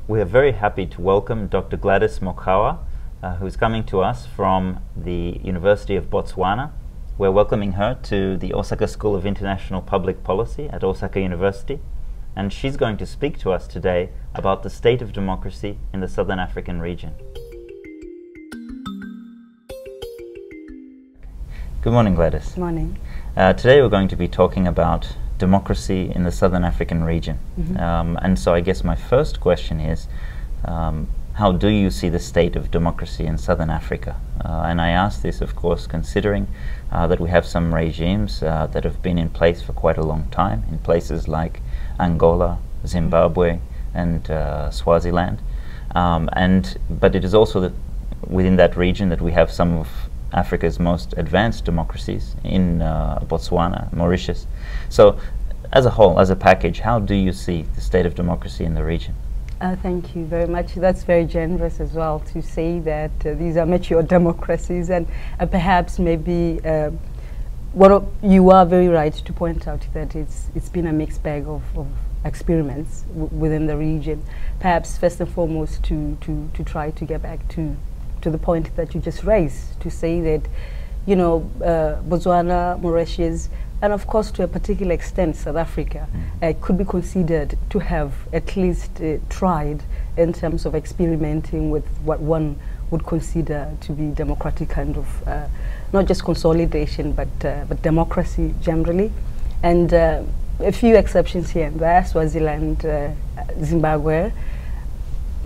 We are very happy to welcome Dr. Gladys Mokhawa, who's coming to us from the University of Botswana. We're welcoming her to the Osaka School of International Public Policy at Osaka University, and she's going to speak to us today about the state of democracy in the Southern African region. Good morning, Gladys. Good morning. Today we're going to be talking about democracy in the Southern African region. And so I guess my first question is, how do you see the state of democracy in Southern Africa? And I ask this, of course, considering that we have some regimes that have been in place for quite a long time in places like Angola, Zimbabwe, and Swaziland. But it is also within that region that we have some of Africa's most advanced democracies in Botswana, Mauritius. So, as a whole, as a package, how do you see the state of democracy in the region? Thank you very much. That's very generous as well to say that these are mature democracies, and perhaps maybe you are very right to point out that it's been a mixed bag of experiments within the region. Perhaps first and foremost to try to get back to the point that you just raised, to say that, you know, Botswana, Mauritius, and of course to a particular extent South Africa could be considered to have at least tried in terms of experimenting with what one would consider to be democratic kind of, not just consolidation, but democracy generally. And a few exceptions here and there, Swaziland, Zimbabwe,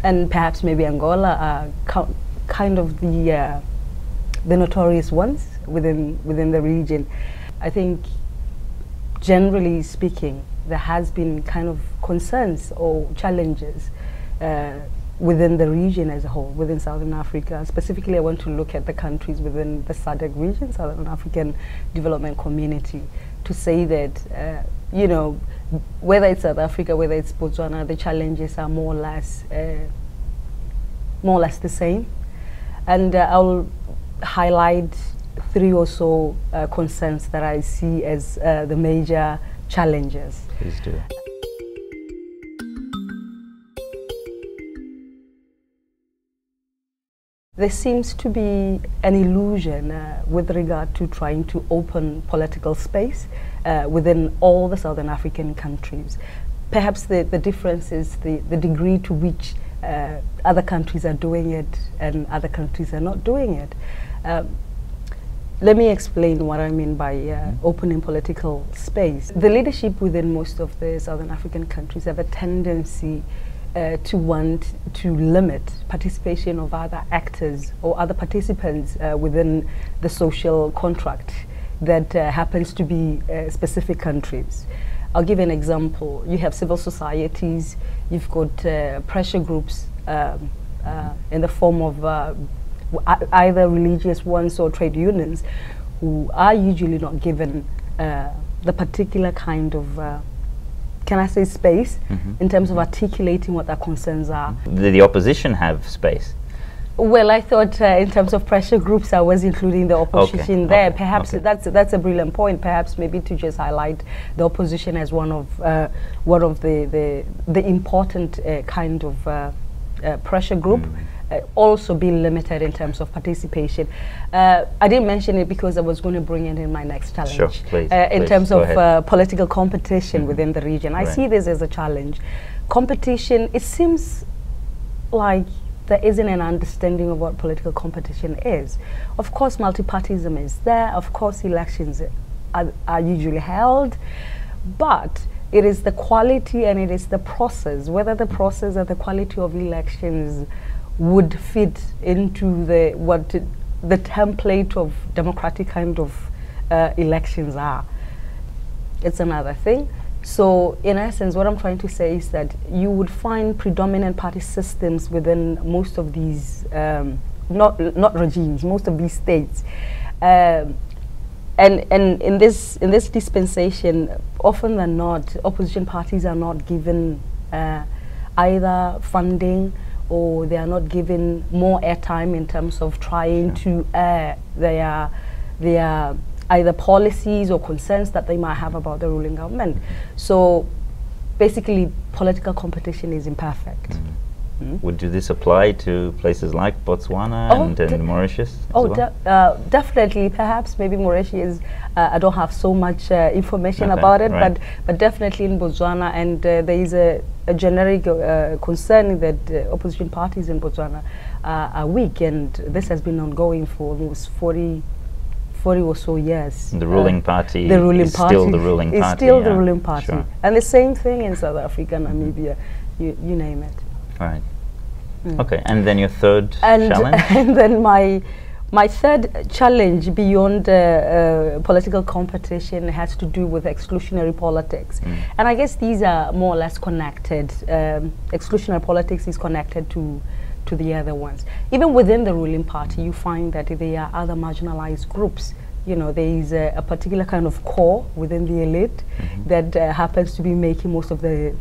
and perhaps maybe Angola are kind of the notorious ones within the region. I think, generally speaking, there has been kind of concerns or challenges within the region as a whole, within Southern Africa. Specifically, I want to look at the countries within the SADC region, Southern African Development Community, to say that, you know, whether it's South Africa, whether it's Botswana, the challenges are more or less the same. And I'll highlight three or so concerns that I see as the major challenges. Please do. There seems to be an illusion with regard to trying to open political space within all the Southern African countries. Perhaps the difference is the degree to which other countries are doing it and other countries are not doing it. Let me explain what I mean by opening political space. The leadership within most of the Southern African countries have a tendency to want to limit participation of other actors or other participants within the social contract that happens to be specific countries. I'll give an example. You have civil societies, you've got pressure groups in the form of either religious ones or trade unions, who are usually not given the particular kind of, can I say, space in terms of articulating what their concerns are. The opposition have space? Well, I thought in terms of pressure groups, I was including the opposition there. Perhaps that's a brilliant point. Perhaps maybe to just highlight the opposition as one of the important kind of pressure group. Also be limited in terms of participation. I didn't mention it because I was going to bring it in my next challenge. Sure, please. In terms of political competition within the region. I see this as a challenge. Competition, it seems like there isn't an understanding of what political competition is. Of course, multipartyism is there. Of course, elections are usually held. But it is the quality and it is the process, whether the process or the quality of elections would fit into the template of democratic kind of elections are. It's another thing. So in essence, what I'm trying to say is that you would find predominant party systems within most of these, not regimes, most of these states. And in this dispensation, often than not, opposition parties are not given either funding, or they are not given more airtime in terms of trying to air their either policies or concerns that they might have about the ruling government. So basically, political competition is imperfect. Would this apply to places like Botswana and Mauritius as well? Definitely. Perhaps maybe Mauritius, I don't have so much information about it, but definitely in Botswana, and there is a generic concern that opposition parties in Botswana are weak, and this has been ongoing for almost 40 or so years. The ruling party is still the ruling party. It's still the ruling party. Sure. And the same thing in South Africa, Namibia, you name it. Right. Okay, and then your third challenge? And then my third challenge beyond political competition has to do with exclusionary politics. And I guess these are more or less connected. Exclusionary politics is connected to the other ones. Even within the ruling party, you find that there are other marginalized groups. You know, there is a particular kind of core within the elite that happens to be making most of the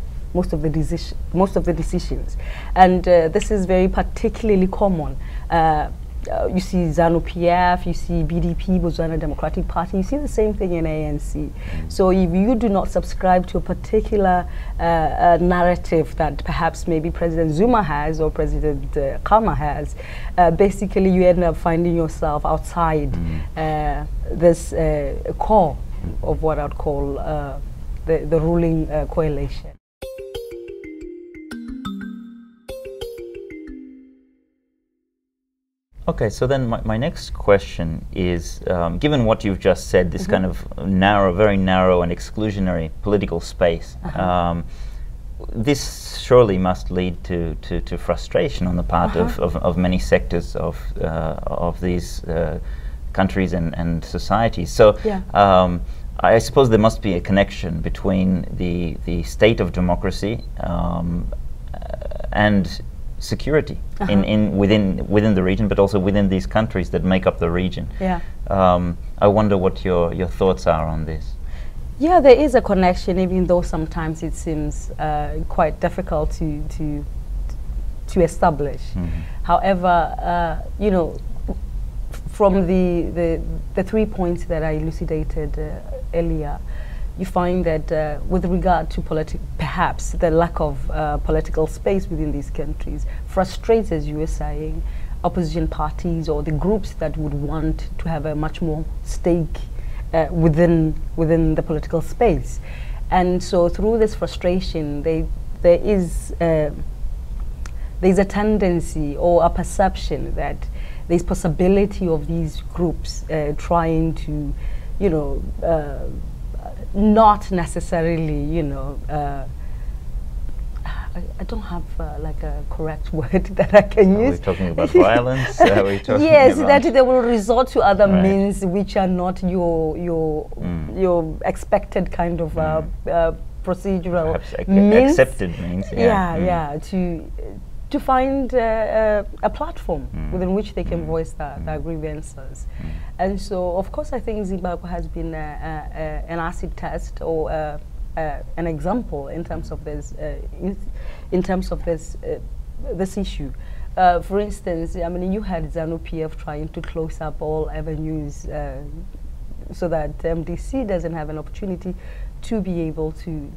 decisions, and this is very particularly common. You see ZANU-PF, you see BDP, Botswana Democratic Party, you see the same thing in ANC. So if you do not subscribe to a particular narrative that perhaps maybe President Zuma has or President Khama has, basically you end up finding yourself outside this core of what I'd call the ruling coalition. Okay, so then my next question is, given what you've just said, this kind of very narrow and exclusionary political space, this surely must lead to frustration on the part of many sectors of these countries and societies. So I suppose there must be a connection between the state of democracy and security within the region, but also within these countries that make up the region. I wonder what your thoughts are on this. Yeah, there is a connection, even though sometimes it seems quite difficult to establish. However, you know, from the 3 points that I elucidated earlier, you find that with regard to perhaps the lack of political space within these countries frustrates, as you were saying, opposition parties or the groups that would want to have a much more stake within the political space. And so through this frustration, there's a tendency or a perception that there's possibility of these groups trying to, you know, not necessarily, you know, I don't have like a correct word that I can use. Are we talking about violence? Are we talking yes, about that they will resort to other means which are not your expected kind of procedural means. Accepted means. To find a platform within which they can voice their grievances. And so, of course, I think Zimbabwe has been an acid test or an example in terms of this, this issue. For instance, I mean, you had ZANU-PF trying to close up all avenues so that MDC doesn't have an opportunity to be able to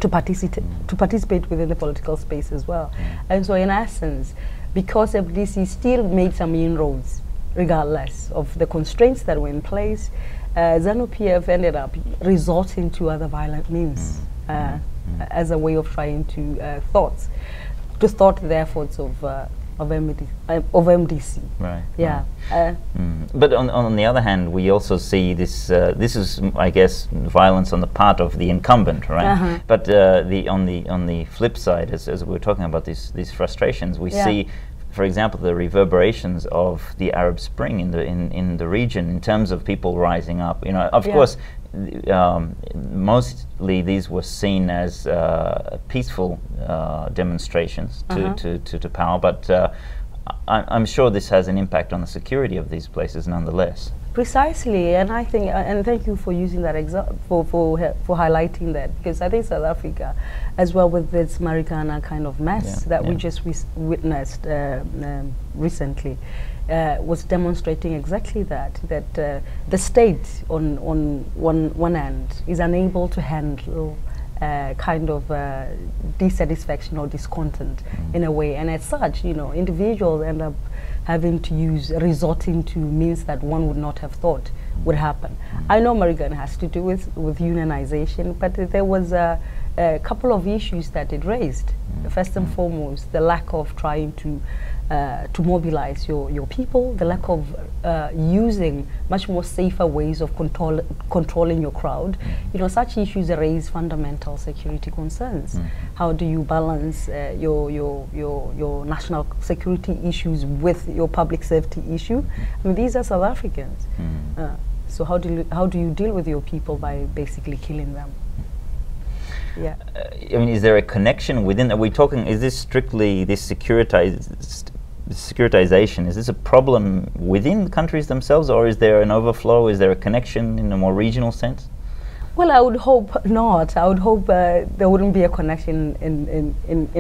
participate within the political space as well. And so in essence, because FDC still made some inroads, regardless of the constraints that were in place, ZANU-PF ended up resorting to other violent means as a way of trying to thwart the efforts of MDC. Right. Yeah. Right. But on the other hand, we also see this. This is, I guess, violence on the part of the incumbent, right? But on the flip side, as we're talking about these frustrations, we see, for example, the reverberations of the Arab Spring in the region in terms of people rising up. You know, of course, mostly these were seen as peaceful demonstrations to power, but I'm sure this has an impact on the security of these places nonetheless. Precisely, and I think, and thank you for using that example, for highlighting that, because I think South Africa, as well with this Marikana kind of mess that we just witnessed recently, was demonstrating exactly that the state on one end is unable to handle kind of dissatisfaction or discontent in a way. And as such, you know, individuals end up having to resorting to means that one would not have thought would happen. I know Marigan has to do with unionization, but there was a couple of issues that it raised. First and foremost, the lack of trying to mobilize your people, the lack of using much more safer ways of controlling your crowd. You know, such issues raise fundamental security concerns. How do you balance your national security issues with your public safety issue? I mean, these are South Africans. So how do you deal with your people by basically killing them? Yeah. I mean, is there a connection within? Are we talking? Is this strictly this securitization? Is this a problem within countries themselves, or is there an overflow? Is there a connection in a more regional sense? Well, I would hope not. I would hope there wouldn't be a connection in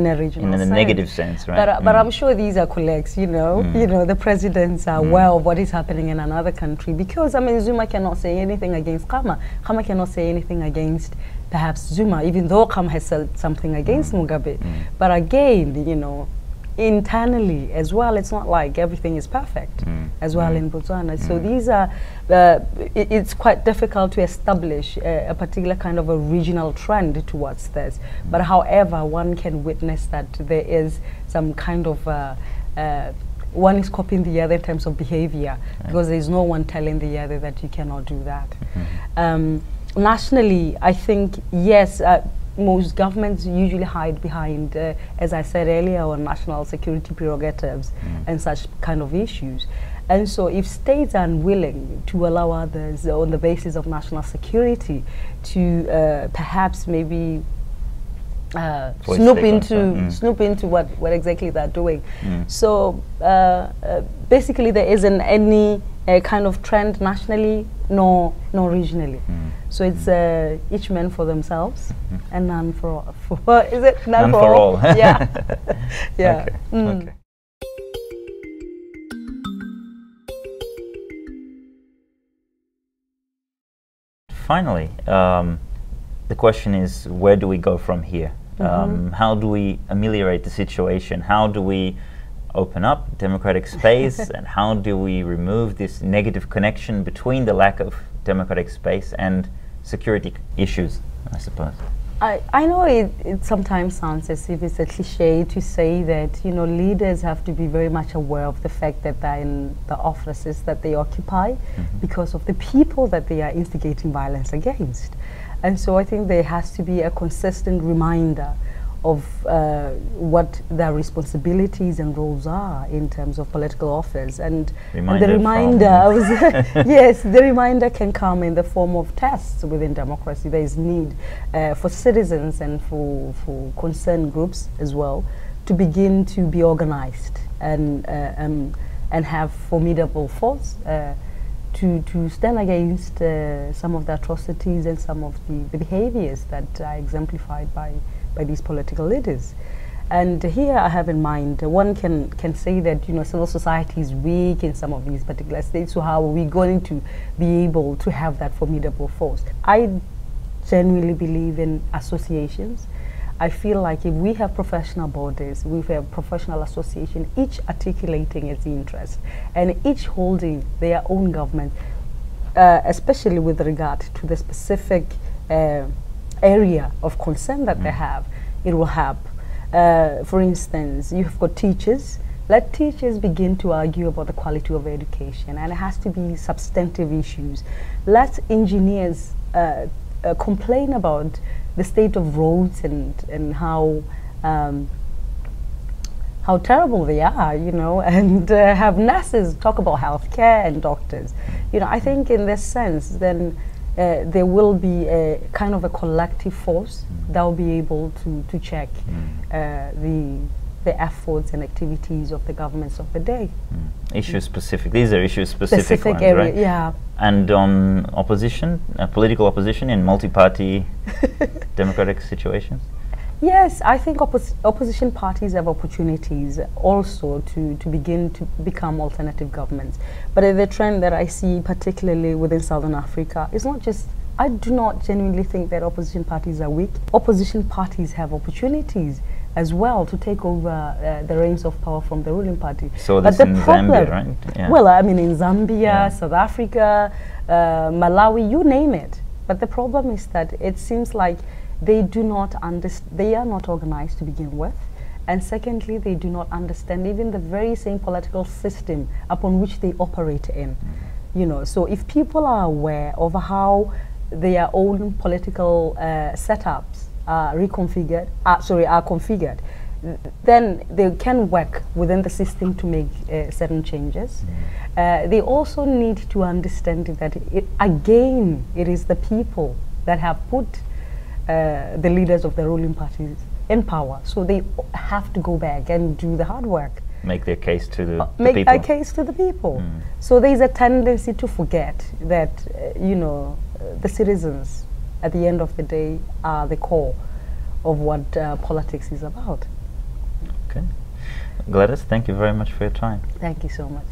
a regional sense. In a negative sense, right? But I'm sure these are colleagues, you know. You know, the presidents are aware of what is happening in another country, because, I mean, Zuma cannot say anything against Khama. Khama cannot say anything against perhaps Zuma, even though Khama has said something against Mugabe. But again, you know, internally as well, it's not like everything is perfect as well in Botswana. So these are, it's quite difficult to establish a particular kind of a regional trend towards this. But however, one can witness that there is some kind of, one is copying the other in terms of behavior, because there is no one telling the other that you cannot do that. Nationally, I think, yes, most governments usually hide behind, as I said earlier, on national security prerogatives and such kind of issues. And so if states are unwilling to allow others on the basis of national security to perhaps maybe snoop into what exactly they're doing. So basically there isn't any kind of trend nationally nor regionally. So it's each man for themselves and none for all. Is it none for all? Yeah. Yeah. Okay. Okay. Finally, the question is, where do we go from here? How do we ameliorate the situation? How do we open up democratic space? And how do we remove this negative connection between the lack of democratic space and security issues, I suppose? I know it sometimes sounds as if it's a cliche to say that, you know, leaders have to be very much aware of the fact that they're in the offices that they occupy because of the people that they are instigating violence against. And so I think there has to be a consistent reminder of what their responsibilities and roles are in terms of political office. And the reminder, yes, the reminder can come in the form of tests within democracy. There is need for citizens and for concerned groups as well to begin to be organized and have formidable force to stand against some of the atrocities and some of the behaviors that are exemplified by these political leaders. And here I have in mind, one can say that, you know, civil society is weak in some of these particular states, so how are we going to be able to have that formidable force? I genuinely believe in associations. I feel like if we have professional bodies, we have professional association, each articulating its interest and each holding their own government, especially with regard to the specific area of concern that they have, it will help. For instance, you've got teachers. Let teachers begin to argue about the quality of education, and it has to be substantive issues. Let engineers complain about the state of roads and how terrible they are, you know, and have nurses talk about healthcare and doctors. You know, I think in this sense, then there will be a kind of a collective force that will be able to check the efforts and activities of the governments of the day. Issue specific. These are issue specific ones, area, right? Yeah. And on opposition, political opposition in multi-party democratic situations? Yes, I think opposition parties have opportunities also to begin to become alternative governments. But the trend that I see, particularly within Southern Africa, is not just I do not genuinely think that opposition parties are weak. Opposition parties have opportunities as well to take over the reins of power from the ruling party. So this in Zambia, right? Yeah. Well, I mean, in Zambia, South Africa, Malawi, you name it. But the problem is that it seems like they do not they are not organized to begin with. And secondly, they do not understand even the very same political system upon which they operate in. You know, so if people are aware of how their own political setups are configured, then they can work within the system to make certain changes. They also need to understand that, it is the people that have put the leaders of the ruling parties in power. So they have to go back and do the hard work. Make their case to the people. Make a case to the people. So there is a tendency to forget that, you know, the citizens, at the end of the day, are the core of what politics is about. Okay. Gladys, thank you very much for your time. Thank you so much.